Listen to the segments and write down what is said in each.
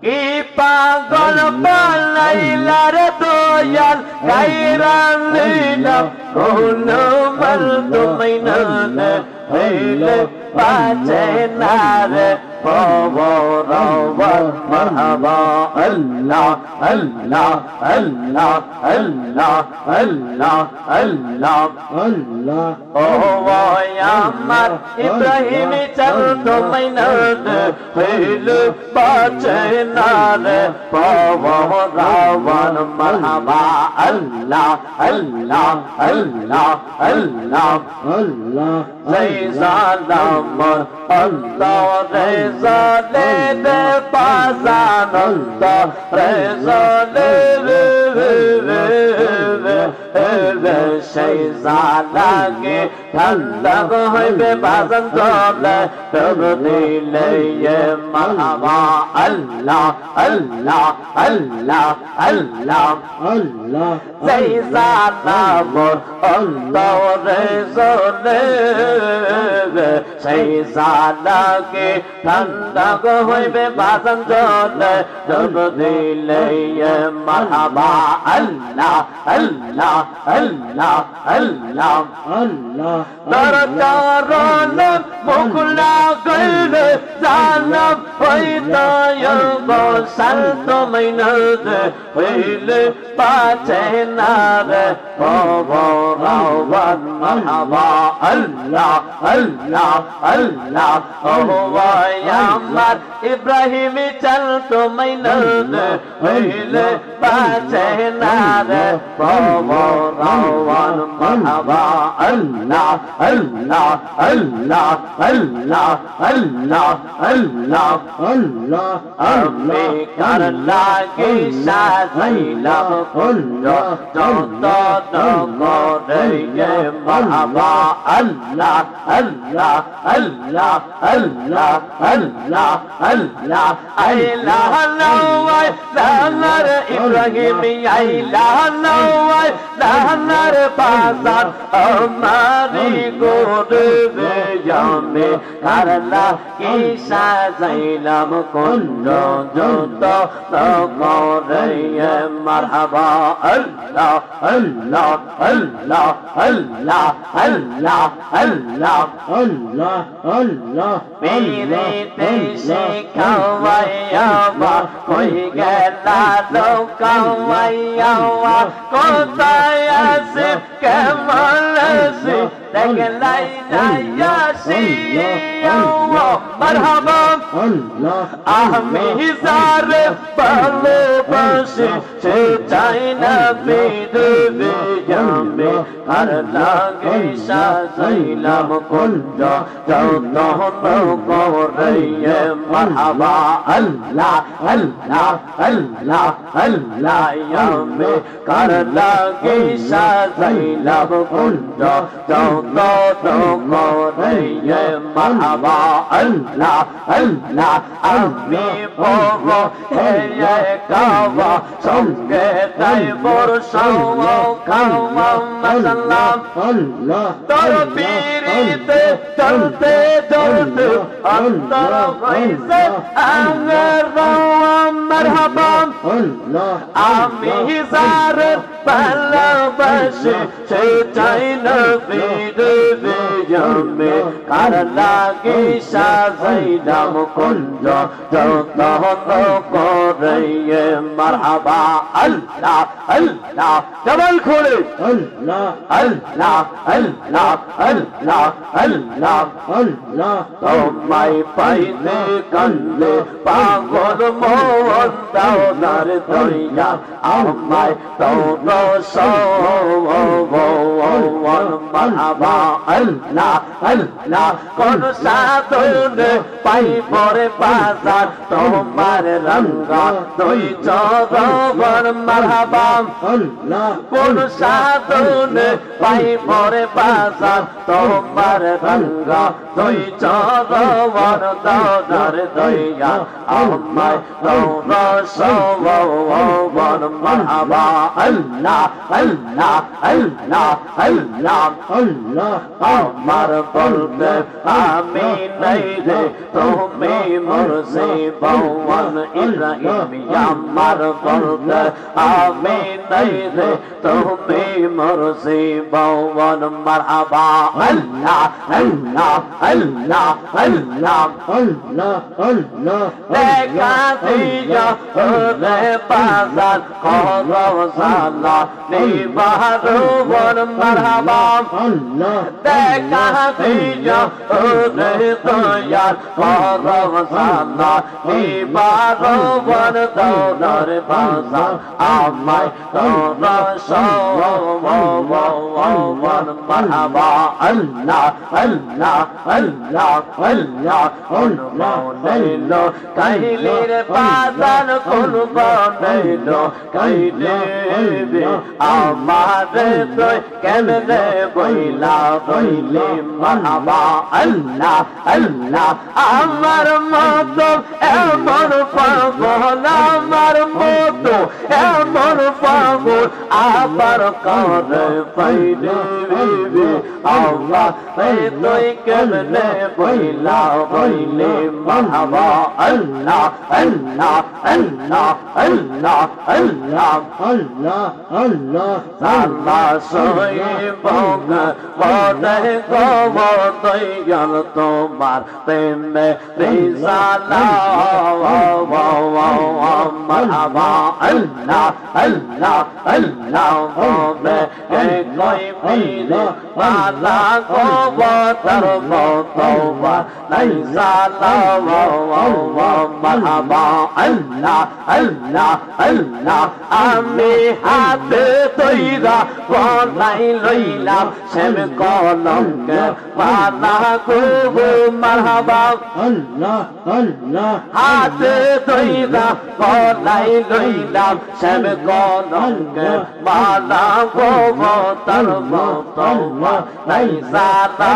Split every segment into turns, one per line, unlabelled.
কি পাগল বানাইলার দয়াল গায়রা নিলাম কোন বল তুমি না হইলে বাঁচে না রে مرحبا الله الله الله الله الله الله الله ও আমার ইব্রাহিম চল তুমি না হইলে বাঁচে না রে রাবণ مرحبا الله الله الله الله الله জয় জালাম আল্লাহ Reza le de pasananda rezale সেই জালাগে ঠান্ডা হইবে বাজান চলে তব দিলে মারহাবা আল্লাহ আল্লাহ আল্লাহ আল্লাহ আল্লাহ সেই জালাম আল্লাহ রেজলে সেই জালাগে ঠান্ডা হইবে বাজান চলে তব দিলে মারহাবা আল্লাহ আল্লাহ আল্লাহ আল্লাহ আল্লাহ দরকার মুখলা গইলে জানাব হইতায় গোসাল তুমি না হইলে পাছে না রে রাওয়ান মারহাবা আল্লাহ আল্লাহ আল্লাহ ও আমার ইব্রাহিম চল তুমি না হইলে পাছে না রে রাওয়ান মারহাবা আল্লাহ আল্লাহ আল্লাহ আল্লাহ আল্লাহ আল্লাহ আল্লাহ আমি কার লাগি সাজাইলাম কুঞ্জ যত করে মারহাবা আল্লাহ আল্লাহ আল্লাহ আল্লাহ আল্লাহ আল্লাহ আইলা নওয়াই দানার ইব্রাহিম আইলা নওয়াই দানার বাজার আমারি গরবে জামে কারলা কি সাজাইলাম কুঞ্জ যত করে মারহাবা আল্লাহ আল্লাহ আল্লাহ আল্লাহ আল্লাহ আল্লাহ আল্লাহ আল্লাহ মেরে দেশে খাওয়াইয়া কই গেলা লোকাওয়াইয়া কোথায় আছে কেমন আছে দেখলাই যাইয়াছি মারহাবা আমি যারে ভালোবাসি সে চাই না বিদবে জামে আর লাগে সাজাইলাম কুঞ্জ যত করে মারহাবা আল্লাহ আল্লাহ আল্লাহ আল্লাহ ইয়ামে কার লাগে সাজাইলাম কুঞ্জ যত করে মারহাবা আল্লাহ আল্লাহ আমি বড় হে কাওয়া সঙ্গে তাই বড় সাওয়া কাওয়া মাসাল্লাহ আল্লাহ তোর পীরিতে চলতে চলতে অন্তর হইছে আমার মারহাবা আল্লাহ আমি যারে ভালোবাসি সে চাই না বিদবে জামে কার লাগে সাজাইলাম কুঞ্জ যত করে মারহাবা আল্লাহ আল্লাহ জবান খোলে আল্লাহ আল্লাহ আল্লাহ আল্লাহ আল্লাহ আল্লাহ তোমায় পাইলে কান্দে পাগল মন দাও নার দরিয়া আমায় তোর সওয়াল মারহাবা আল্লাহ আল্লাহ কোন সাধনে পাই পরে বাজার তোমার রঙ্গা দুই চরণ মারহাবা আল্লাহ কোন সাধনে পাই পরে বাজার তোমার রঙ্গা দুই চরণ দাদার দইয়া আমায় তোর সওয়াল মারহাবা আল্লাহ Allah Allah Allah Allah Allah আমার বলতে আমি নাই রে তুমি মুর্শি ভগবান ইব্রাহিম আমার বলতে আমি নাই রে তুমি মুর্শি ভগবান মারহাবা আল্লাহ আল্লাহ আল্লাহ আল্লাহ আল্লাহ আল্লাহ দেখা দিয়া রে বাজার করো সালা নিবারুবর মারহাবা আল্লাহ দেখা দিয়া রে দয়াল করো সালা নিবারুবর দৌড় বাজার আমায় তোরা সওয়ার মারহাবা আল্লাহ আল্লাহ আল্লাহ আল্লাহ আল্লাহ লো কাইলের বাজার কোন বানাইলো কাইলে আমাদের তুই কেমনে বইলা বইলে মারহাবা আল্লাহ আল্লাহ আমার মতো এমন পাগল আমার মতো এমন পাগল আবার করে পাইলে আল্লাহ তুই কেমনে বইলা বইলে মারহাবা আল্লাহ আল্লাহ আল্লাহ আল্লাহ আল্লাহ আল্লাহ আল্লাহ আল্লাহ সইব বদে গব দয়াল তোমার প্রেমে রিসালা মারহাবা আল্লাহ আল্লাহ আল্লাহ হবে কই পিলে পালা গব তার মতবা নাই সালা মারহাবা আল্লাহ আল্লাহ আল্লাহ আমি হাতে তৈরা বলাই লইলাম শ্যাম কলঙ্কে পালা গব মারহাবা আল্লাহ আল্লাহ হাতে তৈরা বলাই লইলাম শ্যাম কলঙ্কে পালা গব তার মতবা নাই সালা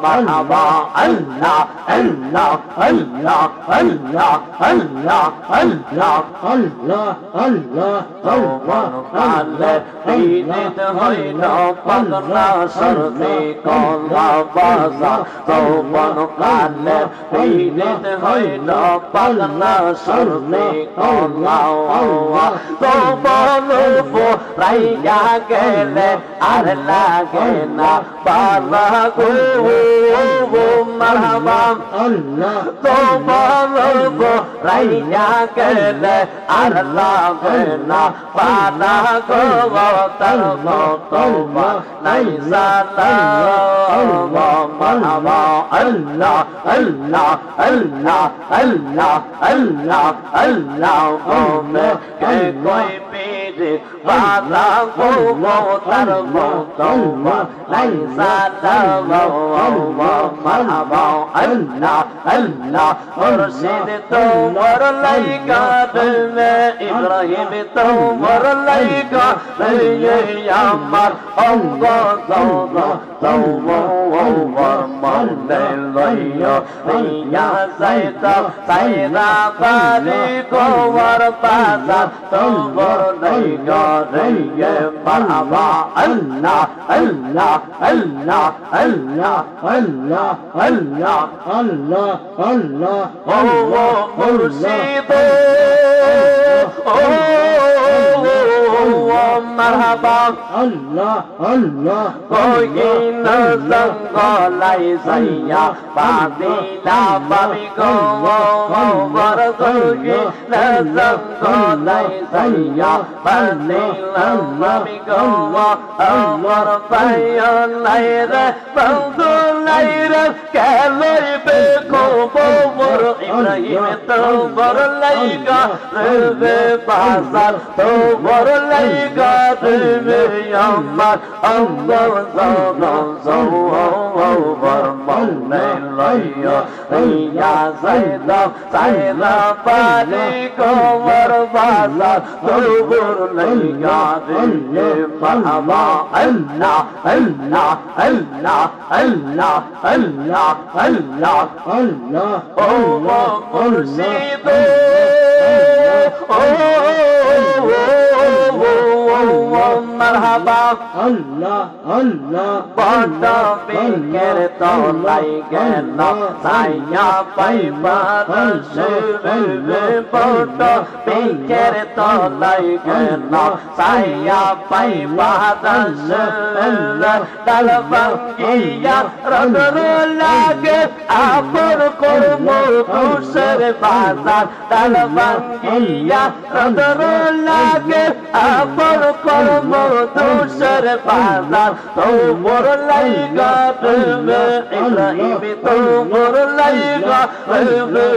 মারহাবা আল্লাহ আল্লাহ আল্লাহ আল্লাহ আল্লাহ আল্লাহ আল্লাহ আল্লাহ তওবন কালে দিনত হইল পাগলা সরতে কলা বাজা তওবন কালে দিনত হইল পাগলা সরতে কলা তওবন রাইয়া গেলে আর লাগে না পালা গো মারহাবা আল্লাহ তওবন রাইয়া গেলে আর লাগে না পালা গো তার মতবা নাই সালা মারহাবা আল্লাহ আল্লাহ আল্লাহ আল্লাহ আল্লাহ আল্লাহ হবে কে কই পীরে পালা গো তার মতবা নাই সালা মারহাবা আল্লাহ আল্লাহ মুর্শিদ তোমার লাইকা দিলে ইব্রাহিম তোমার লাইকা রে আমার অঙ্গ সৌদা তোমার মনে লইয়া ইয়া সাইতা সাইরা বাড়ি তোমার বাজার তোমার লাইকা রে মারহাবা আল্লাহ আল্লাহ আল্লাহ আল্লাহ আল্লাহ আল্লাহ আল্লাহ আল্লাহ ও মুর্শিদ ও মারহাবা আল্লাহ আল্লাহ কইন জঙ্গলাই সাইয়া বাদিলা বাবি গো বর কইন জঙ্গলাই সাইয়া বাদিলা বাবি গো আমার পায়া নাই রে বন্ধু নাই রে কেলই বে কো বর ইব্রাহিম তো বর লাইগা রে বাজার তো বর লাইগা রে আমার অঙ্গর বর মনে লইয়া ইয়া সাইদা সাইদা পারি কো বর বাজার তো বর লাইগা রে মারহাবা আল্লাহ আল্লাহ আল্লাহ আল্লাহ আল্লাহ আল্লাহ আল্লাহ ও মুর্শিদ ও
আল্লাহ আল্লাহ
বড় বিকের তলাই গেল ছায়া পাইবা রসুল বড় বিকের তলাই গেল ছায়া পাইবা রসুল ডাল ভাঙ্গিয়া রদর লাগে আপন কর্ম তুষের বাজার ডাল ভাঙ্গিয়া রদর লাগে আপন কর্ম তুষের বাজার তোমর লাইগা তুমি ইব্রাহিম তোমর লাইগা তুমি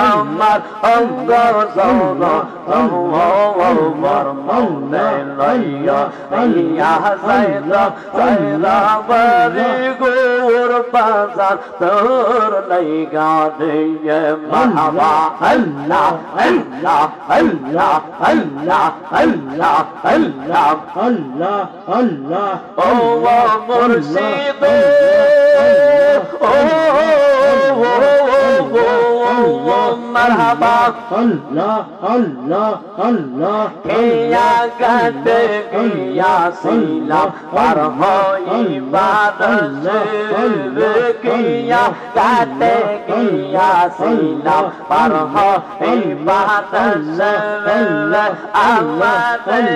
আমার অঙ্গ সৌর তোমার মনে লইয়া ইয়া সাইদা সাইদা বাড়ি গোর বাজার তোর লাইগা দিয়ে মারহাবা আল্লাহ আল্লাহ আল্লাহ আল্লাহ আল্লাহ আল্লাহ
আল্লাহ আল্লাহ
ও মুর্শিদ মারহাবা
আল্লাহ আল্লাহ আল্লাহ
কিয়া গাতে গিয়া ছিলাম পার হইবা রসুল কিয়া গাতে গিয়া ছিলাম পার হইবা রসুল আমাদের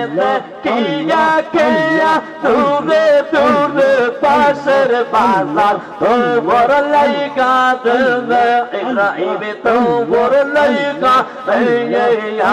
কিয়া কিয়া দূরে দূরে পাশের বাজার তোমর লাইগা দেবে ইব্রাহিম তোমর লাইগা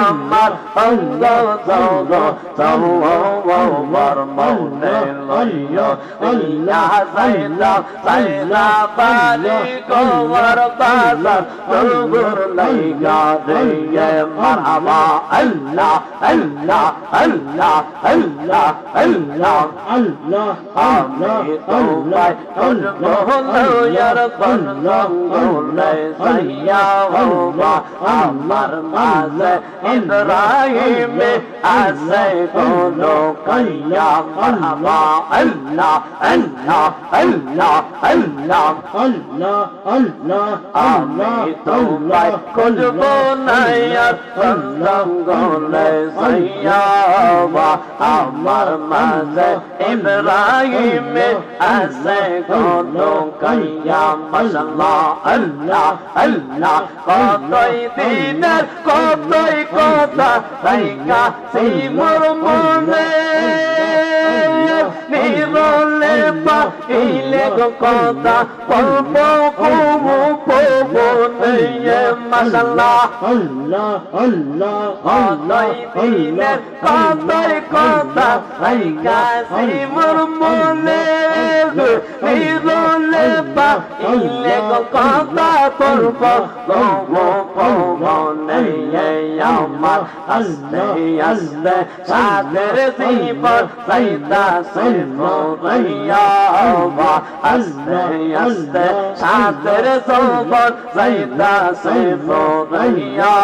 আমার অঙ্গ সৌর তোমার মনে লইয়া ইয়া সাইদা সাইদা বালি গোর বাজার তোমর লাইগা দিয়ে মারহাবা আল্লাহ আল্লাহ আল্লাহ আল্লাহ আল্লাহ
আল্লাহ
আমি তোমায় খুঁজবো লইয়ার বন্ধনে সাইয়া হবা আমার মাঝে ইব্রাহিমে আছে কোনো কাইয়া মারহাবা আল্লাহ আল্লাহ আল্লাহ আল্লাহ
আল্লাহ আল্লাহ
আমি তোমায় খুঁজবো লইয়ার বন্ধনে সাইয়া হবা আমার মাঝে ইব্রাহিমে আছে কোনো কাইয়া মাশাআল্লাহ আল্লাহ আল্লাহ কতই দিনের কতই কথা তাইকা সেই মোর মনে নিরলে পাইলে কথা পল্প কুমু পবনে মাশাআল্লাহ
আল্লাহ আল্লাহ
কতই দিনের কতই কথা তাইকা সেই মোর মনে নিরলে পাইলে কথা পল্প কুমু পবনে আমার আস্তে আস্তে সাদের জীবন সাইদা সৈফুরাইয়া আস্তে আস্তে সাদের জীবন সাইদা সৈফুরাইয়া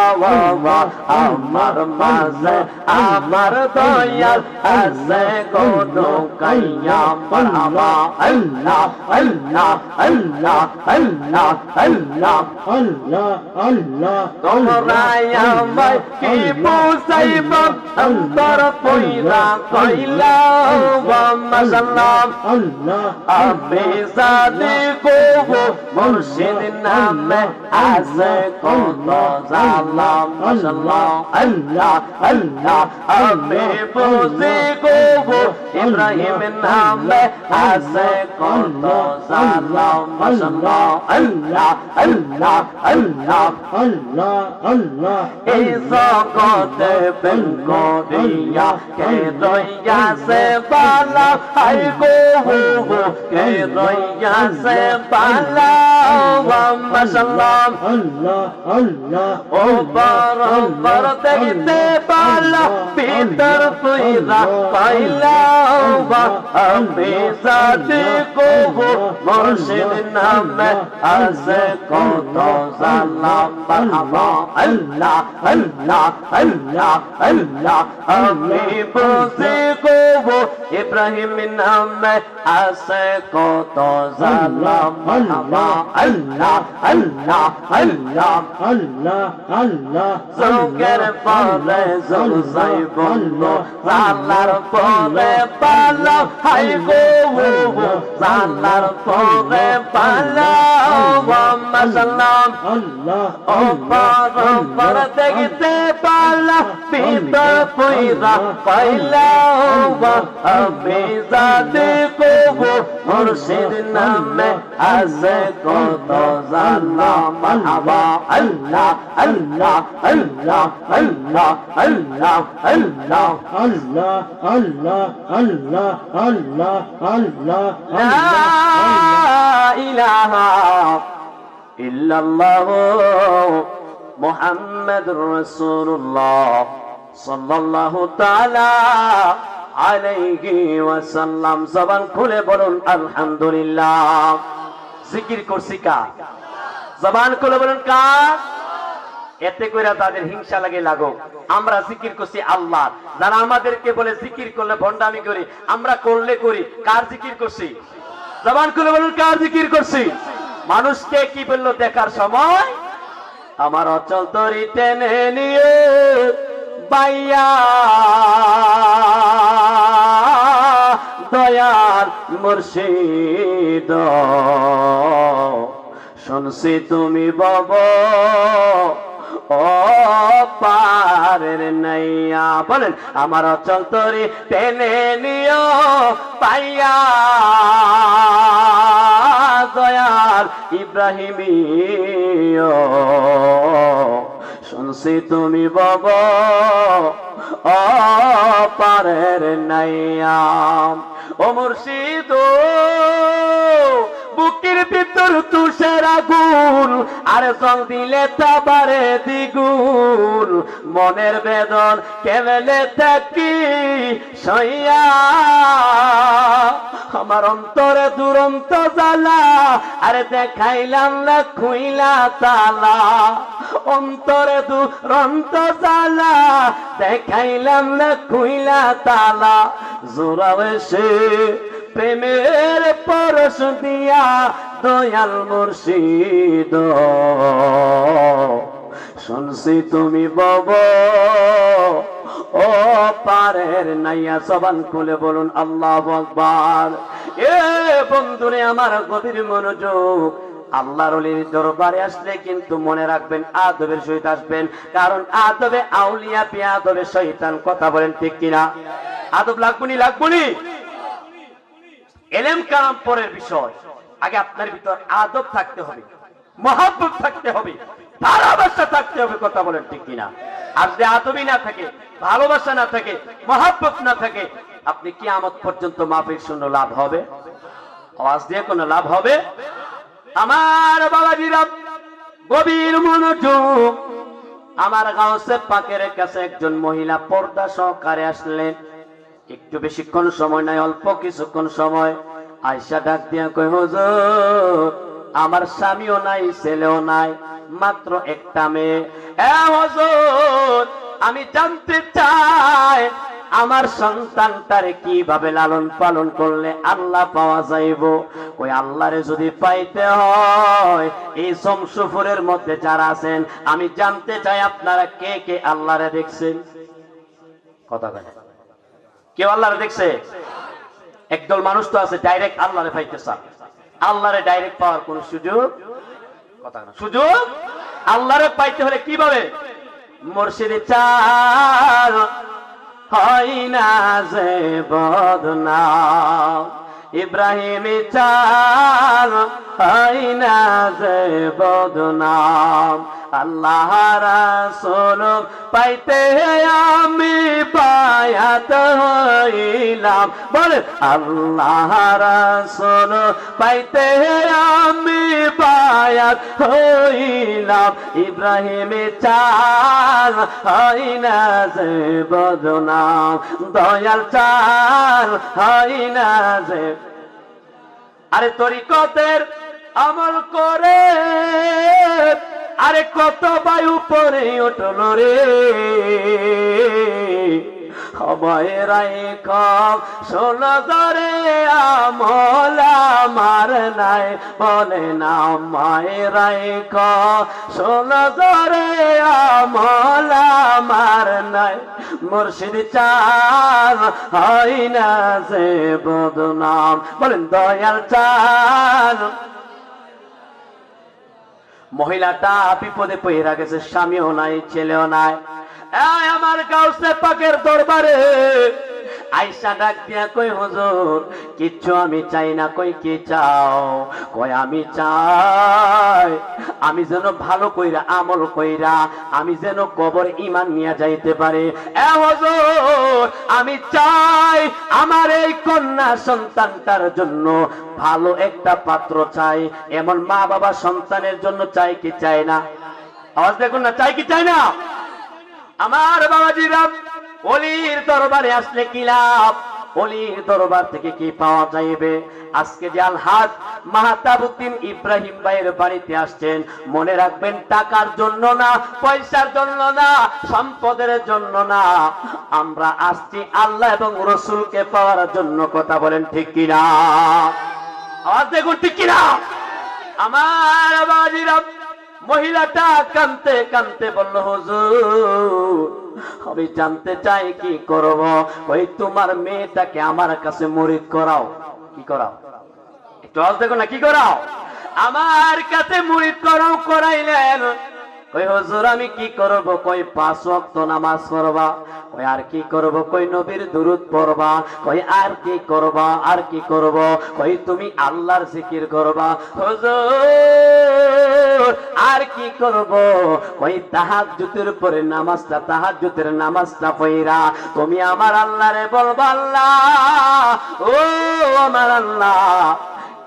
আমার মাঝে আমার দয়াল আছে কোনো কাইয়া মারহাবা আল্লাহ আল্লাহ আল্লাহ আল্লাহ আল্লাহ
আল্লাহ আল্লাহ
তোমরা আমায় কি বুঝাইবা অন্তর পয়রা কইলা মাশাআল্লাহ
আল্লাহ
আমি জানি গো মুর্শিদ নামে আছে কত জালাম মাশাআল্লাহ আল্লাহ আল্লাহ আমি বুঝি গো ইব্রাহিম নামে আছে কত জালাম মাশাআল্লাহ আল্লাহ আল্লাহ আল্লাহ
আল্লাহ আল্লাহ
এই জগতে প্রেম করিয়া কে রইয়াছে বালা হাই গো কে রইয়াছে বালা মাশাআল্লাহ
আল্লাহ আল্লাহ
ও বরাবর দেখতে পালা ভিতর তুইরা পাইলা আমি সাথে গো মুর্শিদ নামে আছে কত সালাম মারহাবা আল্লাহ আল্লাহ আল্লাহ আল্লাহ আল্লাহ আমি বুঝি গো ইব্রাহিম নামে আছে কত জালাম আল্লাহ আল্লাহ আল্লাহ আল্লাহ
আল্লাহ আল্লাহ
জোকের পরে জলসাই বন্ধ জালার পরে পালাও হাই গো জালার পরে পালাও মাশাআল্লাহ
আল্লাহ
ও পর দেখতে পালা ভিতর পয়দা পাইলাও আমি জাতি কবো মুর্শিদ নামে আছে কত জালাম মারহাবা আল্লাহ আল্লাহ আল্লাহ আল্লাহ আল্লাহ আল্লাহ
আল্লাহ আল্লাহ আল্লাহ আল্লাহ আল্লাহ
লা ইলাহা ইল্লাল্লাহ মুহাম্মাদুর রাসূলুল্লাহ সাল্লাল্লাহু তাআলা আলাইহি ওয়াসাল্লাম। জবান খুলে বলুন আলহামদুলিল্লাহ। জিকির করছি কার? জবান খুলে বলুন কার? এতে কইরা তাদের হিংসা লাগে লাগুক। আমরা জিকির করছি আল্লাহ। যারা আমাদেরকে বলে জিকির করলে ভণ্ডামি করি, আমরা করলে করি। কার জিকির করছি? জবান খুলে বলুন কার জিকির করছি? মানুষকে কি বললো দেখার সময় আমার অচল তরি টেনে নিয়ে বাইয়া দয়াল মুর্শিদ শুনছি তুমি বাবা ও পারের নাইয়া বলেন আমার অচল তরি টেনে নিও পাইয়া দয়াল ইব্রাহিমী শুনছি তুমি বাবা ও পারের নাইয়া ও মুর্শিদ বুকের ভিতর তুষার আগুন আর জল দিলে তাবারে দ্বিগুণ মনের বেদন কেবলে থাকি সইয়া আমার অন্তরে দুরন্ত জ্বালা আরে দেখাইলাম না খুইলা তালা অন্তরে দুরন্ত জ্বালা দেখাইলাম না খুইলা তালা জোরাবে সে প্রেমের পরশ দিয়া দয়াল মুর্শিদ শুনছি তুমি বাবা ও পারের নাইয়া। জবান খুলে বলুন আল্লাহু আকবার। এ বন্ধুরে আমার গভীর মনোযোগ। আল্লাহর ওলির দরবারে আসলে কিন্তু মনে রাখবেন আদবের সহিত আসবেন, কারণ আদবে আউলিয়া বেয়াদবে শয়তান। কথা বলেন ঠিক কিনা? আদব লাগবনি লাগবনি? এলেম কালাম পরের বিষয়, আগে আপনার ভিতর আদব থাকতে হবে, মহব্বত থাকতে হবে, ভালোবাসা থাকতে হবে। কথা বলেন ঠিক কিনা? আর যদি আদবই না থাকে, ভালোবাসা না থাকে, মহব্বত না থাকে, আপনি কিয়ামত পর্যন্ত মাহফিল শুনে লাভ হবে? আওয়াজ দিয়ে কোনো লাভ হবে? আমার বাবাজিরা গভীর মনোযোগ। আমার গাউসে পাকের কাছে একজন মহিলা পর্দা সহকারে আসলেন। একটু বেশিক্ষণ সময় নাই, অল্প কিছুক্ষণ সময়। আয়েশা ডাক দিয়া কই হুজুর আমার স্বামীও নাই, ছেলেও নাই, মাত্র একটা মেয়ে। এ হুজুর আমি জানতে চাই আমার সন্তানটারে কিভাবে লালন পালন করলে আল্লাহ পাওয়া যাইব। ওই আল্লাহরে যদি পাইতে হয় এই শমসুপুরের মধ্যে যারা আছেন, আমি জানতে চাই আপনারা কে কে আল্লাহরে দেখছেন? কথা বলেন, কেউ আল্লাহরে দেখছে? একদল মানুষ তো আছে ডাইরেক্ট আল্লাহরে পাইতে চায়। আল্লাহরে ডাইরেক্ট পাওয়ার কোন সুযোগ? কথা না, সুযোগ আল্লাহরে পাইতে হলে কিভাবে? মুর্শিদে চাল হয় না যে বদনাম, ইব্রাহিমী চাল হয় না যে বদনাম। আল্লাহ রাসূল পাইতে আমি বায়াত হইলাম। বলে আল্লাহ রাসূল পাইতে আমি বায়াত হইলাম। ইব্রাহিমী চাল হয় না যে বদনাম, দয়াল চাল হয় না যে। আরে তরিকতের আমল করে আরে কত বায়ু পরে উঠল রে হবায়রাই কম শোনো ধরে আমলা মার নাই বলে না মায়েরাই কম শোনো ধরে আমলা মার নাই মুর্শিদ চান হয় না সে বদনাম বলেন দয়াল চান মহিলাটা বিপদে পড়ে গেছে স্বামীও নাই ছেলেও নাই আমার গাউসে পাকের দরবারে আইসা ডাক দিয়া কই হুজুর কিচ্ছু আমি চাই না কই কি চাও কই আমি চাই আমি যেন ভালো কইরা আমল কইরা আমি যেন কবর ঈমান নিয়ে যাইতে পারি এ হুজুর আমি চাই আমার এই কন্যা সন্তানটার জন্য ভালো একটা পাত্র চাই এমন মা বাবা সন্তানের জন্য চাই কি চাই না আওয়াজ দেখুন না চাই কি চাই না আমার বাবাজিরা ওলির দরবারে আসলে কি লাভ ওলির দরবার থেকে কি পাওয়া যাইবে আজকে যে আলহাজ মাহতাবউদ্দিন ইব্রাহিম ভাইয়ের বাড়িতে আসছেন মনে রাখবেন টাকার জন্য না পয়সার জন্য না সম্পদের জন্য না আমরা আসছি আল্লাহ এবং রাসূলকে পাওয়ার জন্য কথা বলেন ঠিক কিনা আওয়াজ দেখুন ঠিক কিনা আমার বাবাজিরা মহিলাটা কাঁদতে কাঁদতে বলল হুজুর আমি জানতে চাই কি করব ওই তোমার মেয়েটাকে আমার কাছে মুরিদ করাও কি করাও একটু আওয়াজ দেখো না কি করাও আমার কাছে মুরিদ করাও করাইলেন কই হুজুর আমি কি করব কই 5 ওয়াক্ত নামাজ পড়বা কই আর কি করব কই নবীর দুরূদ পড়বা কই আর কি করবা আর কি করব কই তুমি আল্লাহর জিকির করবা হুজুর আর কি করব কই তাহাজ্জুদের পরে নামাজটা তাহাজ্জুদের নামাজটা পড়া তুমি আমার আল্লাহরে বলবা আল্লাহ ও আমার আল্লাহ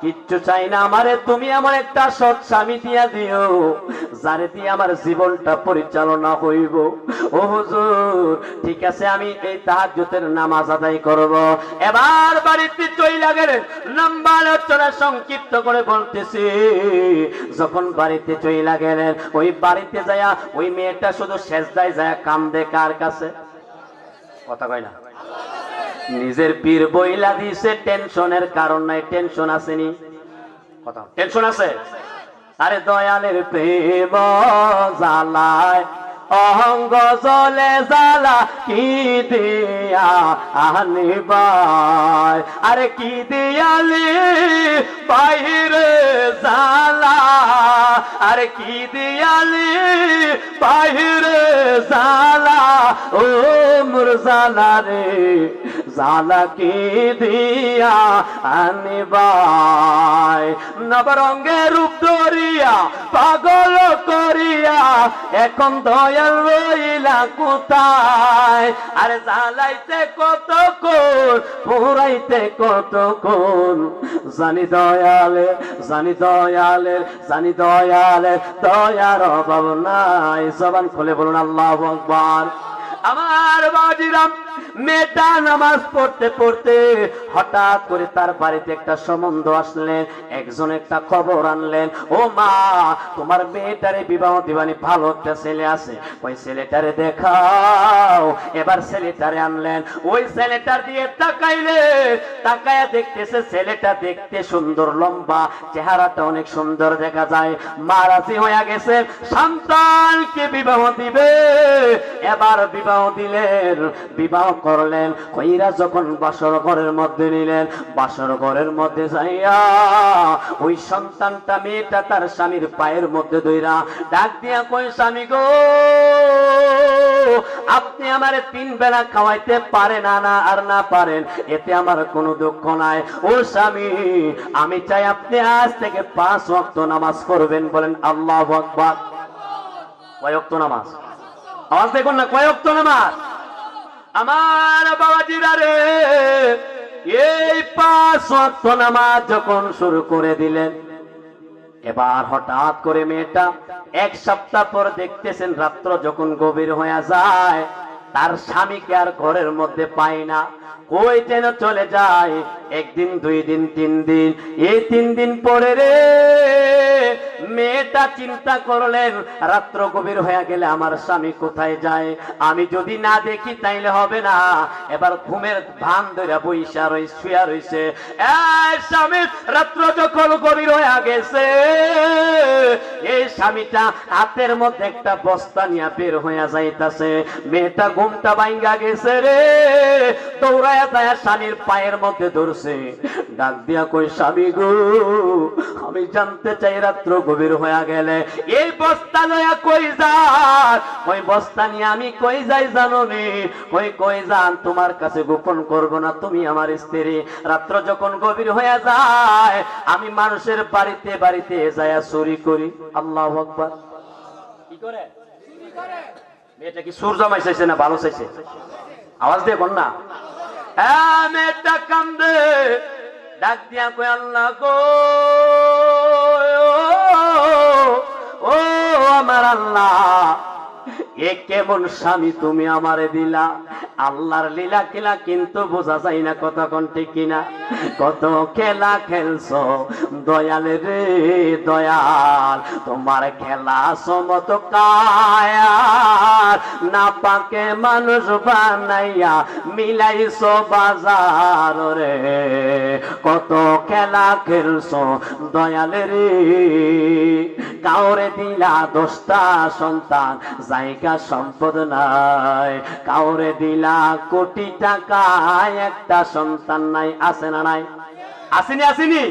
কিচ্ছু চাই না আমারে তুমি আমার একটা সৎ স্বামী দিয়া দিও যারে দিয়ে আমার জীবনটা পরিচালনা হইব ও হুজুর ঠিক আছে আমি এই তাহাজ্জুদের নামাজ আদায় করব এবার বাড়িতে চইলা গেলেন লম্বা আলোচনা সংক্ষিপ্ত করে বলতেছি যখন বাড়িতে চইলা গেলেন ওই বাড়িতে যায়া ওই মেয়েটা শুধু সেজদায় যায় কান্দে কার কাছে কথা কয় না নিজের পীর বইলা দিছে টেনশনের কারণ নাই টেনশন আসেনি কথা টেনশন আছে আরে দয়ালের প্রেম জ্বালায় অহঙ্গ জলে জ্বালা কি দিয়া আনিবাই আরে কি দিয়ালি বাইরে জ্বালা আরে কি দিয়ালি বাইরে জ্বালা ও মোর জ্বালা রে জ্বালা কি দিয়া আনিবাই নবরঙ্গে রূপ ধরিয়া পাগল করিয়া এখন দয়াল রইলা কোথায় আরে জ্বালাইতে কতক্ষণ পুরাইতে কতক্ষণ জানি দয়ালে জানি দয়ালে জানি দয়ালে দয়ার অভাব নাই জবান খুলে বলুন আল্লাহু আকবার আমার বাজিরাম মেয়েটা নামাজ পড়তে পড়তে হঠাৎ করে তার বাড়িতে একটা সম্বন্ধ আসলেন একজন একটা খবর আনলেন ও মা তোমার মেয়েটারে বিবাহ দিবানি ভালো একটা ছেলে আছে ওই ছেলেটারে দেখাও এবার ছেলেটারে আনলেন ওই ছেলেটার দিয়ে তাকাইলে তাকায়া দেখতেছে ছেলেটা দেখতে সুন্দর লম্বা চেহারাটা অনেক সুন্দর দেখা যায় মা রাজি হয়ে গেছে সন্তানকে বিবাহ দিবে এবার বিবাহ দিলেন বিবাহ করলেন কইরা যখন বাসর ঘরের মধ্যে নিলেন বাসর ঘরের মধ্যে যাইয়া ওই সন্তানটা মেয়েটা তার স্বামীর পায়ের মধ্যে ধইরা ডাক দিয়া কই স্বামী গো আপনি আমারে 3 বেলা খাওয়াইতে পারেন না আর না পারেন এতে আমার কোনো দুঃখ নাই ও স্বামী আমি চাই আপনি আজ থেকে 5 ওয়াক্ত নামাজ পড়বেন বলেন আল্লাহু আকবার কয় ওয়াক্ত নামাজ আওয়াজ দেখুন না কয় ওয়াক্ত নামাজ আমার বাবাজিরা রে এই 5 ওয়াক্ত নামাজ যখন শুরু করে দিলেন এবার হঠাৎ করে মেয়েটা 1 সপ্তাহ পর দেখতেছেন রাত্র যখন গভীর হয়ে যায় তার স্বামীকে আর ঘরের মধ্যে পায় না কই যেন চলে যায়। একদিন, 2 দিন, 3 দিন, এই 3 দিন পরে রে মেয়েটা চিন্তা করলেন, রাত্র গভীর হয়ে গেলে আমার স্বামী কোথায় যায়, আমি যদি না দেখি তাইলে হবে না। এবার ঘুমের ভান ধরে বইসা শুয়া রইছে। স্বামী রাত্র যখন গভীর হয়ে গেছে, এই স্বামীটা হাতের মধ্যে একটা বস্তা নিয়ে বের হইয়া যাইতাছে। মেয়েটা ঘুমটা ভাঙ্গা গেছে রে, দৌড়ায়া যায় স্বামীর পায়ের মধ্যে ধরছে, ডাক দিয়া কই, স্বামী গো, আমি জানতে চাই রাত্র গভীর হয়ে গেলে এই বস্তা লয়া কই যান? ওই বস্তা নিয়ে আমি কই যাই জানো নি? কই যান তোমার কাছে গোপন করব না, তুমি আমার স্ত্রী। রাত্র যখন গভীর হয়ে যায় আমি মানুষের বাড়িতে বাড়িতে যায়া চুরি করি। আল্লাহু আকবার। কি করে? মেয়েটা কি সুর জমাই চাইছে না ভালো চাইছে? আওয়াজ দিয়ে বল না। মেয়েটা কান্দে, ডাক দিয়া কই, আল্লাহ গো, ও আমার আল্লাহ, এ কেমন স্বামী তুমি আমারে দিলা? আল্লাহর লীলা খেলা কিন্তু বোঝা যায় না, কথা কোন ঠিক কিনা? কত খেলা খেলছো দয়াল রে দয়াল, তোমার খেলা সমত কায়ার না পাকে মানুষ বানাইয়া মিলাইছো বাজার রে। কত খেলা খেলছো দয়াল রে, কাউরে দিলা 10টা সন্তান, জায়গা সম্পদ নাই। কাউরে দিলা কোটি টাকা, একটা সন্তান নাই। আছে না নাই? আসেনি আসেনি?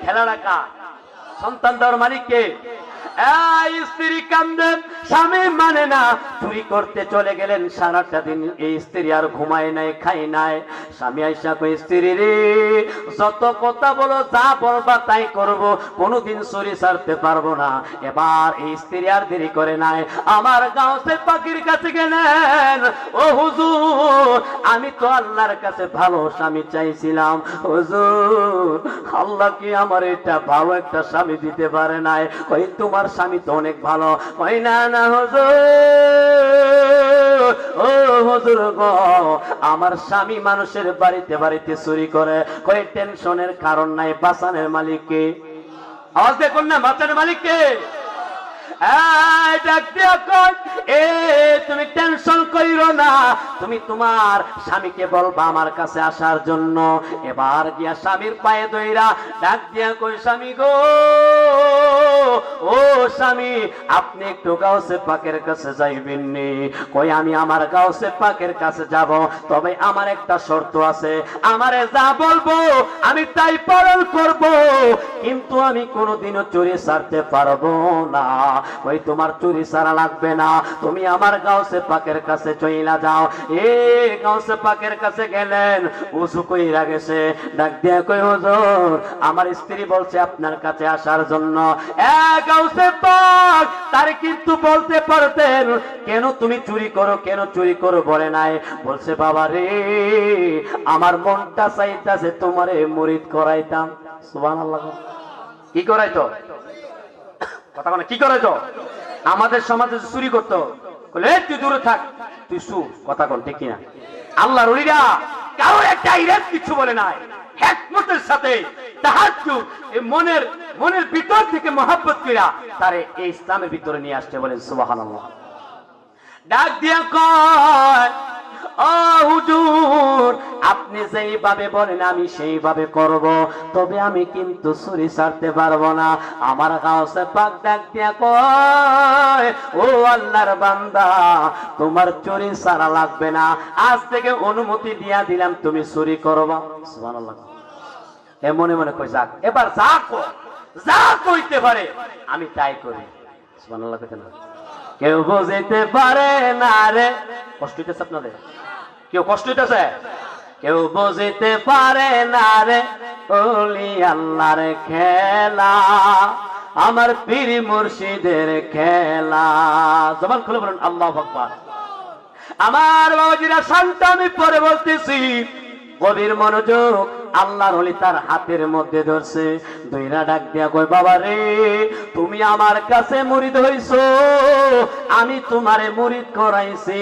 খেলা রাখা সন্তান দেওয়ার মালিক কে? স্ত্রী কান্দেন, স্বামী মানে না, চুরি করতে চলে গেলেন। সারাটা দিন এই স্ত্রী আর ঘুমায় নাই, খায় নাই। স্বামী আইসা কই, স্ত্রী রে, যত কথা বলো, যা বলবা তাই করব, কোনোদিন চুরি ছাড়তে পারবো না। এবার এই স্ত্রী আর দেরি করে নাই, আমার গাউসে পাখির কাছে গেলেন। ও হুজুর, আমি তো আল্লাহর কাছে ভালো স্বামী চাইছিলাম, হুজুর আল্লাহ কি আমার এটা ভালো একটা স্বামী দিতে পারে নাই? কই, তোমার স্বামী তো অনেক ভালো। কই, না না হুজুর, ও হুজুর গো, আমার স্বামী মানুষের বাড়িতে বাড়িতে চুরি করে। কই, টেনশনের কারণ নাই, বাঁচানোর মালিক কে? আওয়াজ দেখুন না, বাঁচানোর মালিক কে? তুমি টেনশন কইরো না, তুমি তোমার স্বামীকে বলবা আমার কাছে আসার জন্য। এবার গিয়া স্বামীর পায়ে ধইরা ডাক দিয়া কই, স্বামী গো, ও স্বামী, আপনি একটু গাউসে পাকের কাছে যাইবেন নি? কই, আমি আমার গাউসে পাকের কাছে যাব, তবে আমার একটা শর্ত আছে, আমারে যা বলবো আমি তাই পালন করব, কিন্তু আমি কোনোদিনও চুরি ছাড়তে পারবো না। ওই, তোমার চুরি ছাড়া লাগবে না, তুমি আমার গাউসে পাকের কাছে চইলা যাও। গাউসে পাকের কাছে গেলেন, উজু কইরা গেছে, ডাক দিয়া কই, হুজুর আমার স্ত্রী বলছে আপনার কাছে আসার জন্য। গাউসে পাক তারে কিন্তু বলতে পারতেন, কেন তুমি চুরি করো, কেন চুরি করো বলে নাই। বলছে, বাবা রে, আমার মনটা চাইতাছে তোমারে মুরিদ করাইতাম। সুবহানাল্লাহ। কি করাইতো? কথা বলে, কি করাইতো? আমাদের সমাজে চুরি করতো, বলে তুই দূরে থাক, তুই সুর। কথা বল ঠিক কিনা? আল্লাহর ওলিরা কারো একটা ইরাদ কিছু বলে নাই, হিকমতের সাথে তাহাজ্জুদ মনের ভিতর থেকে মহব্বত কইরা তারে এই ইসলামের ভিতরে নিয়ে আসতে বলেন। সুবহানাল্লাহ। ডাক দিয়া কয়, ও হুজুর, আপনি যেইভাবে বলেন আমি সেইভাবে করব, তবে আমি কিন্তু চুরি ছাড়তে পারবো না। আমার গাউসে পাক ডাক দিয়া কয়, ও আল্লাহর বান্দা, তোমার চুরি ছাড়া লাগবে না, আজ থেকে অনুমতি দিয়া দিলাম, তুমি চুরি করবা। সুবহানাল্লাহ। মনে মনে কই, যাক, এবার যা কইতে পারে আমি তাই করি। সুবহানাল্লাহ। কেউ বুঝিতে পারে না রে, কষ্ট হইতেছে আপনাদের? কেউ কষ্ট হইতেছে? কেউ বুঝিতে পারে না রে ওলি আল্লাহর খেলা, আমার পীর মুর্শিদের খেলা। জবান খুলে বলুন আল্লাহু আকবার। আমার বাবাজিরা, শান্ত, আমি পরে বলতেছি, গভীর মনোযোগ। আল্লাহর ওলি তার হাতের মধ্যে ধরছে, দুইরা ডাক দিয়া কই বাবা রে তুমি আমার কাছে মুরিদ হইছো, আমি তোমারে মুরিদ করাইছি,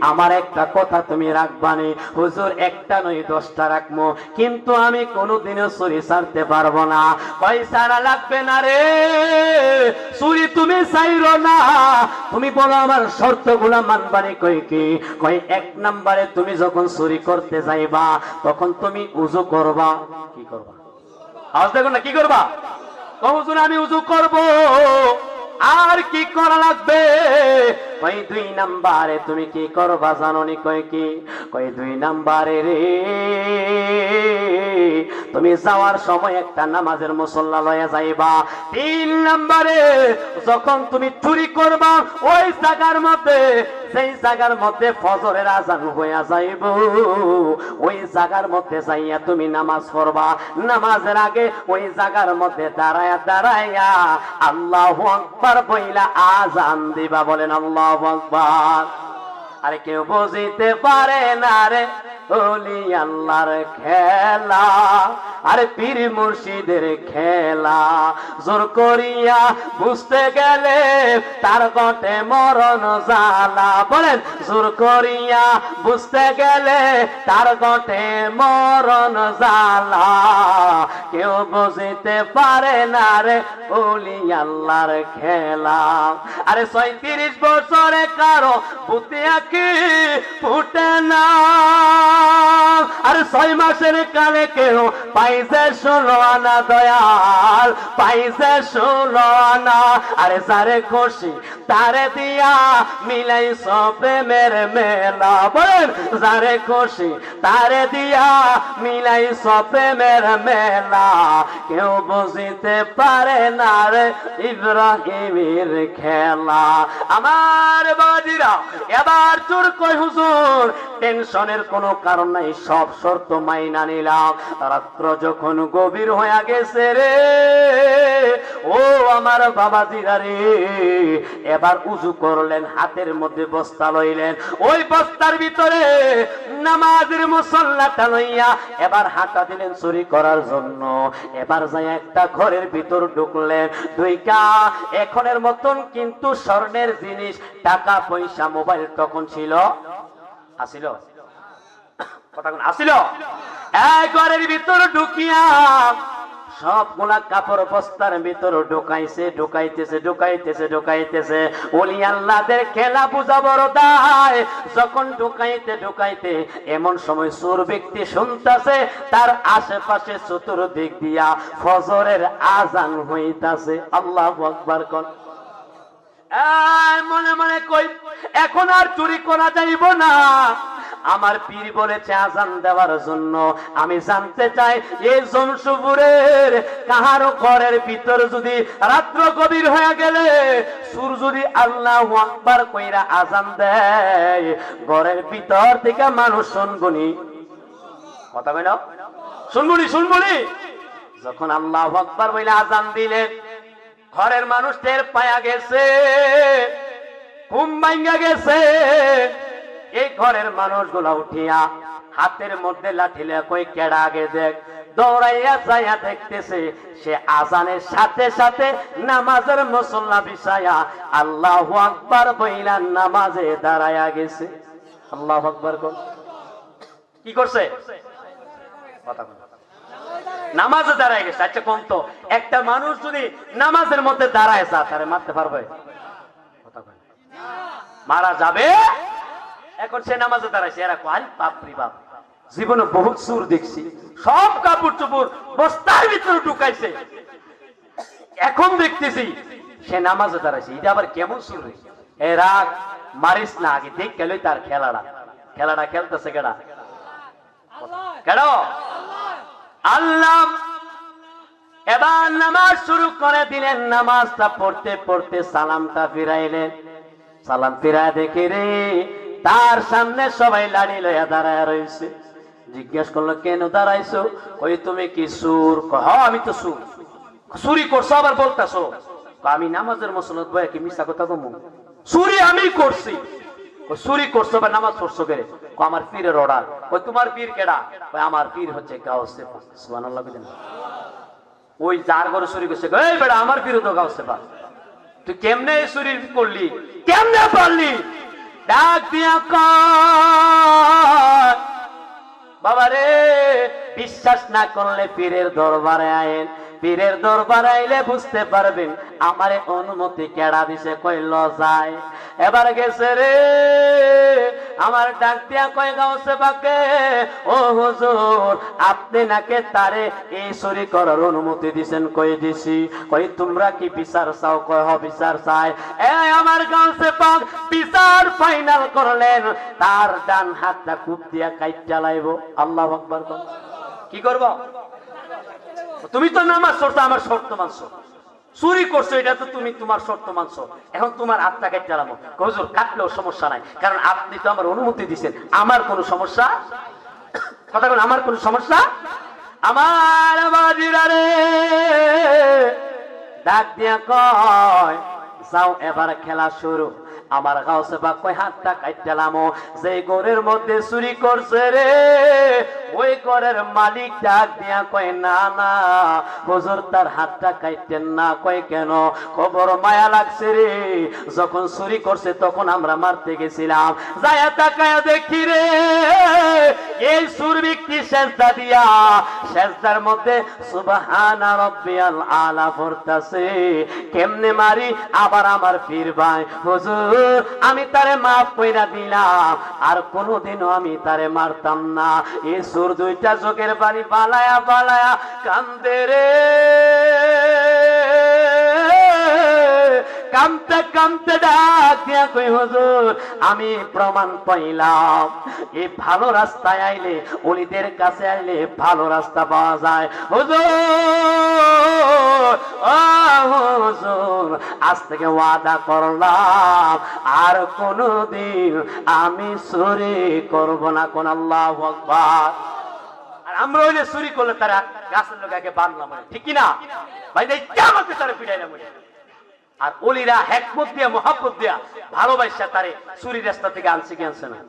আমার একটা কথা তুমি রাখবানি। হুজুর একটা নয় 10টা রাখবো, কিন্তু আমি কোনোদিনও চুরি ছাড়তে পারবো না। কই ছাড়া লাগবে না রে, চুরি তুমি চাইরো না, তুমি বলো আমার শর্তগুলা মানবানি। কই কি? কই 1 নম্বরে তুমি যখন চুরি করতে যাইবা তখন তুমি উযু করবা। কি করবা? আওয়াজ দেখো না, কি করবা? কই হুজুর আমি উযু করব। আর কি করা লাগবে? কই 2 নম্বরে তুমি কি করবা জানোনি? কই কি? কই 2 নম্বরে রে তুমি যাওয়ার সময় একটা নামাজের মুসল্লা লয়ে যাইবা। 3 নম্বরে যখন তুমি চুরি করবা ওই জায়গার মধ্যে, সেই জায়গার মধ্যে ফজরের আজান হইয়া যাইব, ওই জায়গার মধ্যে যাইয়া তুমি নামাজ পড়বা। নামাজের আগে ওই জায়গার মধ্যে দাঁড়ায়া দাঁড়াইয়া আল্লাহু আকবার বইলা আজান দিবা। বলেন আল্লাহু আকবার। আরে কেউ বুঝিতে পারে না রে ওলি আল্লাহর খেলা, আরে পীর মুর্শিদের খেলা, জোর করিয়া বুঝতে গেলে তার গটে মরণ জ্বালা। বলেন জোর করিয়া বুঝতে গেলে তার গটে মরণ জ্বালা, কেউ বুঝিতে পারে না রে ওলি আল্লাহর খেলা। আরে 36 বছরে কারো বুদ্ধি আঁকি ফুটে না, আর 6 মাসের কালে কেউ পাইছে 16 আনা দয়াল, পাইছে 16 আনা। আরে যারে খুশি তারে দিয়া মিলাই প্রেমের মেলা। বলেন যারে খুশি তারে দিয়া মিলাই প্রেমের মেলা, কেউ বুঝিতে পারে না রে ইব্রাহিমের খেলা। আমার বাবাজিরা এবার চোর কই হুজুর টেনশনের কোনো কারণ নাই, সব শর্ত মাইনা নিলাম। রাত্র যখন গভীর হয়ে গেছে রে ও আমার বাবাজিরা রে, এবার উজু করলেন, হাতের মধ্যে বস্তা লইলেন, ওই বস্তার ভিতরে নামাজের মুসল্লাটা লইয়া এবার হাঁটা দিলেন চুরি করার জন্য। এবার যাই একটা ঘরের ভিতর ঢুকলেন, দুইটা এখনের মতন কিন্তু স্বর্ণের জিনিস, টাকা পয়সা, মোবাইল তখন ছিল, আসিল কথা আসিল। এক ঘরের ভিতর ঢুকিয়া সবগুলা কাপড় বস্তার ভিতর ঢুকাইছে, ঢুকাইতেছে ঢুকাইতেছে ঢুকাইতেছে। ওলি আল্লাহদের খেলা বুঝা বড় দায়। যখন ঢুকাইতে ঢুকাইতে এমন সময় চোর ব্যক্তি শুনতাছে তার আশেপাশে চতুর্দিক দিয়া ফজরের আজান হইতাছে। আল্লাহু আকবার কোন। মনে মনে কই এখন আর চুরি করা যাইব না, আমার পীর বলেছে আজান দেওয়ার জন্য। আমি জানতে চাই এই জমশুপুরের কাহারো ঘরের ভিতর যদি রাত্র গভীর হয়ে গেলে সুর যদি আল্লাহু আকবার কইরা আজান দেয়, ঘরের ভিতর থেকে মানুষ শুনবনি, কথা কই না, শুনবনি শুনবনি। যখন আল্লাহু আকবার বইলা আজান দিলেন, ঘরের মানুষ টের পায়া গেছে, ঘুম ভাঙ্গা গেছে। এই ঘরের মানুষগুলা উঠিয়া হাতের মধ্যে লাঠি লইয়া কই কেডা আগে দেখ, দৌড়াইয়া যাইয়া দেখতেছে সে আজানের সাথে সাথে নামাজের মুসল্লা বিছায়া আল্লাহু আকবার বইলা নামাজে দাঁড়ায়া গেছে। আল্লাহু আকবার কোন। কি করছে? কথা বল। নামাজে দাঁড়ায় গেছে। আচ্ছা কোন তো একটা মানুষ যদি নামাজের মধ্যে দাঁড়ায় যা, তারে মারতে পারবে? কথা বল। মারা যাবে। এখন সে নামাজে দাঁড়াইছে, এরা কয় বাপরে বাপ, জীবনে বহুত চোর দেখছি, সব কাপড় চোপড় বস্তার ভিতরে ঢুকাইছে, এখন দেখতেছি সে নামাজে দাঁড়াইছে, এটা আবার কেমন চোর? এ রাগ মারিস না, আগে দেখ গেল তার খেলাটা। খেলাটা খেলতেছে কেডা? কেন? আল্লাহ। এবার নামাজ শুরু করে দিলেন। নামাজটা পড়তে পড়তে সালামটা ফিরাইলেন। সালাম ফিরায় দেখে রে তার সামনে সবাই লাড়ি লইয়া দাঁড়ায় রয়েছে। জিজ্ঞেস করলো কেন দাঁড়াইছো? কই তুমি কি সুর? হ্যাঁ আমি তো সুর। চুরি করছো আবার বলতাছো? আমি নামাজের মুসল্লাত বয়ে কি মিছা কথা কমু? চুরি আমি করছি। চুরি করছো বা নামাজ পড়ছো করে আমার পীরের অর্ডার। ওই তোমার পীর কেডা? ওই আমার পীর হচ্ছে গাউসে পাক। সুবহানাল্লাহ বলেন। ওই যার ঘরে চুরি করছে, এই বেটা আমার পীর তো গাউসে পাক। তুই কেমনে চুরি করলি, কেমনে পারলি? ডাক দিয়া কয় বাবা রে, বিশ্বাস না করলে পীরের দরবারে আইন, পীরের দরবারে আইলে বুঝতে পারবেন আমারে অনুমতি কেডা দিছে। কইল যায়। এবার গেছে রে, আমার ডাক দিয়া কয় গাউসে পাকে, ও হুজুর আপনি নাকি তারে এই চুরি করার অনুমতি দিছেন? কই দিছি। কই তোমরা কি বিচার চাও? কয় হ বিচার চাই। এই আমার গাউসে পাক বিচার ফাইনাল করলেন, তার ডান হাতটা কূপ দিয়া কাইটা লাইব। আল্লাহু আকবার। কি করব? তুমি তো নামাজ পড়ছো, আমার শর্ত মানছো, চুরি করছো এটা তো তুমি তোমার শর্ত মানছো, এখন তোমার হাতটা কেটে চালাবো। হুজুর কাটলেও সমস্যা নাই, কারণ আপনি তো আমার অনুমতি দিচ্ছেন, আমার কোনো সমস্যা কথা বলেন, আমার কোনো সমস্যা। আমার বাজিরা রে ডাক দিয়া কয় যাও এবার খেলা শুরু। আমার গাউসে পাক কয় হাতটা কাটলামো। যে ঘরের মধ্যে চুরি করছে রে, ওই ঘরের মালিক ডাক দিয়া কয় না না হুজুর তার হাতটা কাটতেন না। কয় কেন? খবর মায়া লাগছে রে, যখন চুরি করছে তখন আমরা মারতে গেছিলাম, যায়া তাকায়া দেখি রে এই সুর ব্যক্তি সেজদা দিয়া সেজদার মধ্যে সুবহানা রাব্বিয়াল আলা পড়তাছে। কেমনে মারি? আবার আমার পীর ভাই হুজুর আমি তারে মাফ কইরা দিলাম, আর কোনোদিনও আমি তারে মারতাম না। এই সুর দুইটা চোখের পানি বালায়া বালায়া কান্দে রে, কামতে কামতে ডাক দিয়া কই হুজুর আমি প্রমাণ পাইলাম, এই ভালো রাস্তায় আইলে, ওলিদের কাছে আইলে ভালো রাস্তা পাওয়া যায়। হুজুর ও হুজুর আজ থেকে ওয়াদা করলাম আর কোনদিন আমি চুরি করব না। কোন আল্লাহু আকবার। আর আমরা হইলে চুরি করলে তারা গাছের লোকাকে বানলাম, ঠিক কিনা ভাই? আমাকে তারা পিটাইলাম। আর ওলিরা হেকমত দিয়া মোহাব্বত দিয়া ভালোবাসা তারে চুরি রাস্তা থেকে আনছে কি আনছে না?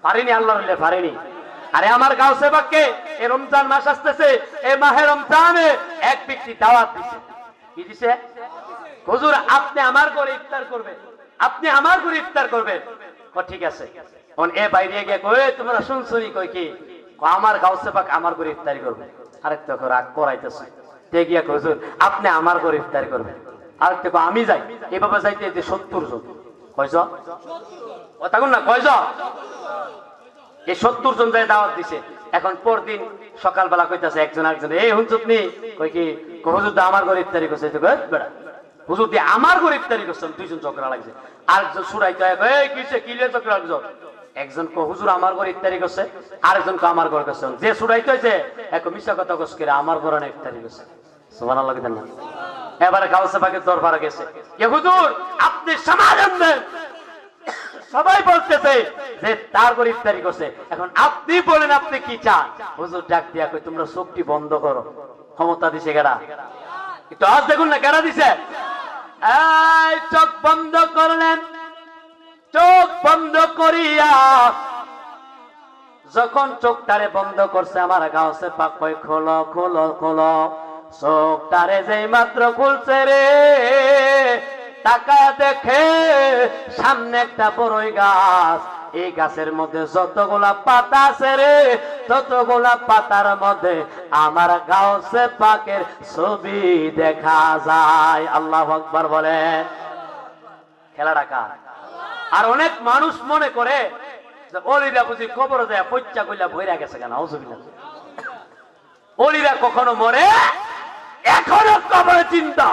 পারেনি, আল্লাহ রইলে পারেনি। আরে আমার গাউসে পাককে এই রমজান মাস আসতেছে, এই মাহে রমজানে এক ব্যক্তি দাওয়াত দিছে। কি দিছে? হুজুর আপনি আমার ঘরে ইফতার করবেন, আপনি আমার ঘরে ইফতার করবেন। ঠিক আছে। এ বাইরে গিয়ে কই তোমরা শুনছনি? কই কি? আমার গাউসে পাক আমার ঘরে ইফতারি করবে। আরেকটা রাগ করাইতেছে, গিয়া হুজুর আপনি আমার ঘরে ইফতারি করবেন। আরেকটা আমি যাই। এভাবে যাইতে 70 জন। কয়জন? ও থাকুন না, কয়জন? এই 70 জন যায় দাওয়াত দিছে। এখন পরদিন সকালবেলা কইতাছে একজন আরেকজন, এই হুজুর নি কই কি? হুজুর দা আমার ঘরে ইফতারি করছে। বেড়া হুজুর দিয়ে আমার ঘরে ইফতারি করছেন। দুইজন ঝগড়া লাগছে। আরেকজন সুরাইতে এই কিসে কিলে ঝগড়া লাগছে? একজন কো হুজুর আমার ঘরে ইফতারি করছে, আরেকজন কো আমার ঘরে করছে। যে সুরাইতে হইছে এক মিশা কথা কস করে আমার ঘরে না ইফতারি করছে। সুবহানাল্লাহ কি না? এবারে গাউসে পাকের দরবারে গেছে, কে হুজুর আপনি সমাধান দেন। সবাই বলতেছে যে তার ঘরে ইফতারি করছে, এখন আপনি বলেন আপনি কি চান? হুজুর ডাক দিয়া কই তোমরা চোখটি বন্ধ করো। ক্ষমতা দিছে কেডা? একটু আজ দেখুন না কেডা দিছে? এই চোখ বন্ধ করলেন। চোখ বন্ধ করিয়া যখন চোখটারে বন্ধ করছে, আমার গাউসে পাক কই খোলো খোলো খোলো। চোখটারে যেই মাত্র খুলছে রে, তাকায় দেখে সামনে একটা বড়ই গাছ। এই গাছের মধ্যে যতগুলা পাতা আছে রে, ততগুলা পাতার মধ্যে আমার গাউসে পাকের ছবি দেখা যায়। আল্লাহু আকবার বলেন। খেলাটা কার? আর অনেক মানুষ মনে করে যে ওলিরা বুঝি কবর দেয়া পচ্চা কইলা বইরা গেছে কেন? আউযুবিল্লাহ। ওলিরা কখনো মরে? এখনো কবরে চিন্তা।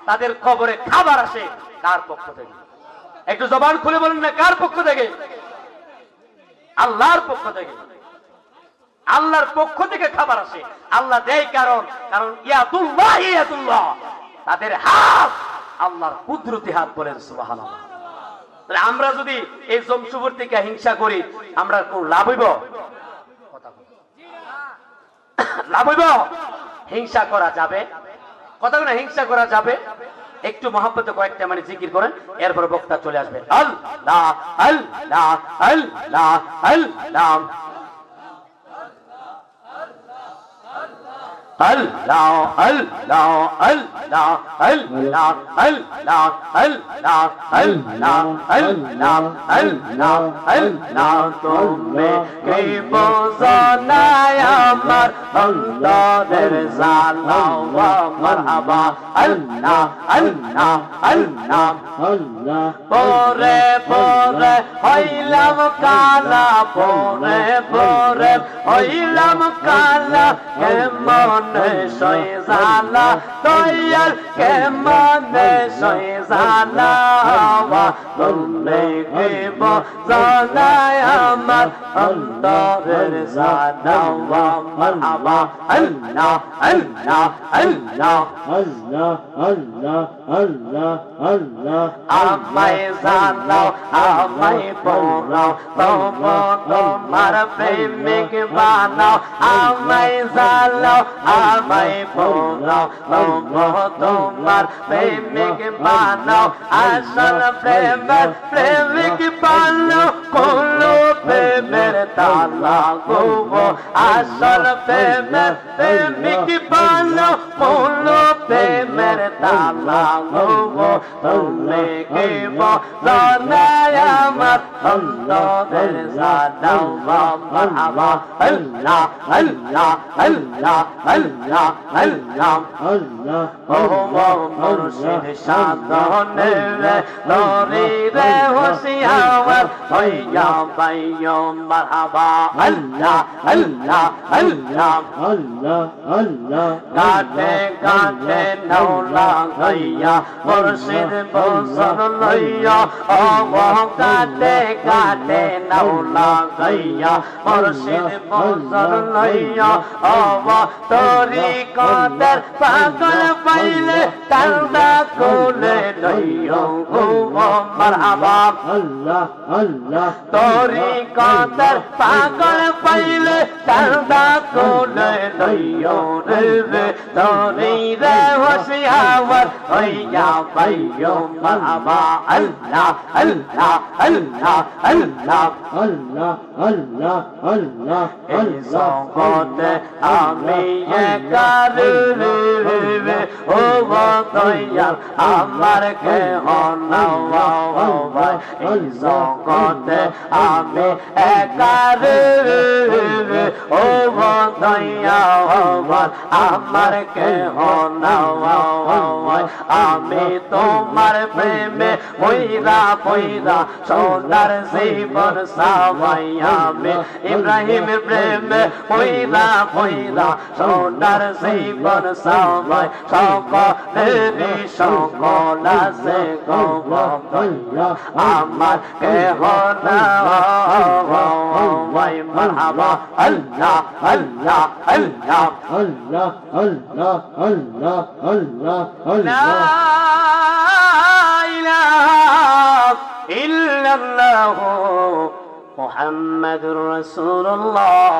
তাদের কবরে খাবার আসে কার পক্ষ থেকে? একটু জবান খুলে বলেন না, কার পক্ষ থেকে? আল্লাহর পক্ষ থেকে। আল্লাহর পক্ষ থেকে খাবার আসে। আল্লাহ দেয় কারণ ইয়াতুল্লাহ ইয়াতুল্লাহ, তাদের হাত আল্লাহর কুদরতি হাত। বলেন সুবহানাল্লাহ। তাহলে আমরা যদি এই জমশুবুর থেকে হিংসা করি, আমরা কোন লাভ হইব? লাভ হইব? হিংসা করা যাবে? কথা না, হিংসা করা যাবে? একটু মহব্বতে কয়েকটা মানে জিকির করেন, এরপর বক্তা চলে আসবে। আল্লাহ আল্লাহ আল্লাহ আল্লাহ Allah Allah Allah Allah Allah Allah Allah Allah Allah Allah তুমি কি বোঝানা আমার অন্তরের জানা মারহাবা আল্লাহ আল্লাহ আল্লাহ
আল্লাহ
পরে পরে হইলাম কালা, পরে পরে হইলাম কালা, কেমন সই জানা দয়াল কেমন সই জানা, তুমি কি বোঝানা আমার অন্তরের জানা মারহাবা আল্লাহ আল্লাহ আল্লাহ
আল্লাহ আল্লাহ আল্লাহ আল্লাহ
আমায় জানাও আমায় পড়াও তবু তোমার প্রেমিক বানাও, আমায় জানাও আমায় পড়াও তবু তোমার প্রেমিক বানাও, আসল প্রেমের প্রেমিক বানাও কোলো প্রেমের তালা গো, আসল প্রেমের প্রেমিক বানাও কোলো প্রেমের তালা গো, তুমি কি বোঝানা আমার অন্তরের জানাও মারহাবা আল্লাহ আল্লাহ আল্লাহ আল্লাহ আল্লাহ
আল্লাহ
ও মুর্শিদ সাধনে রে তোরি রে হোশিয়ার হইয়া পাইও মারহাবা আল্লাহ আল্লাহ আল্লাহ
আল্লাহ আল্লাহ
কাটে কাটে নৌলা গাইয়া মুর্শিদ বসন লইয়া, ও কাটে কাটে নৌলা গাইয়া মুর্শিদ বসন লইয়া, ও তোরি কদের পাগল পাইলে কান্দা কোলে লইয়া গো মারহাবা
আল্লাহ আল্লাহ
তোরি কদের পাগল পাইলে কান্দা কোলে লইয়া রে, তোরি রে হোশিয়ার হইয়া পাইও মারহাবা আল্লাহ আল্লাহ আল্লাহ আল্লাহ
আল্লাহ আল্লাহ আল্লাহ
এই জগতে আমি একার রে, ও দয়াল আমার কেহ নাই, এই জগতে আমি একার রে, ও দয়াল আমার কেহ নাই, আমি তোমার প্রেমে পইরা পইরা সোনার জীবন সাবাই, আমি ইব্রাহিমের প্রেমে পইরা পইরা সোনার জীবন সাবাই, সকলেরই সকল আছে গো আমার কেহ নাই মারহাবা আল্লাহ আল্লাহ আল্লাহ
আল্লাহ আল্লাহ আল্লাহ আল্লাহ
لا إله إلا الله محمد رسول الله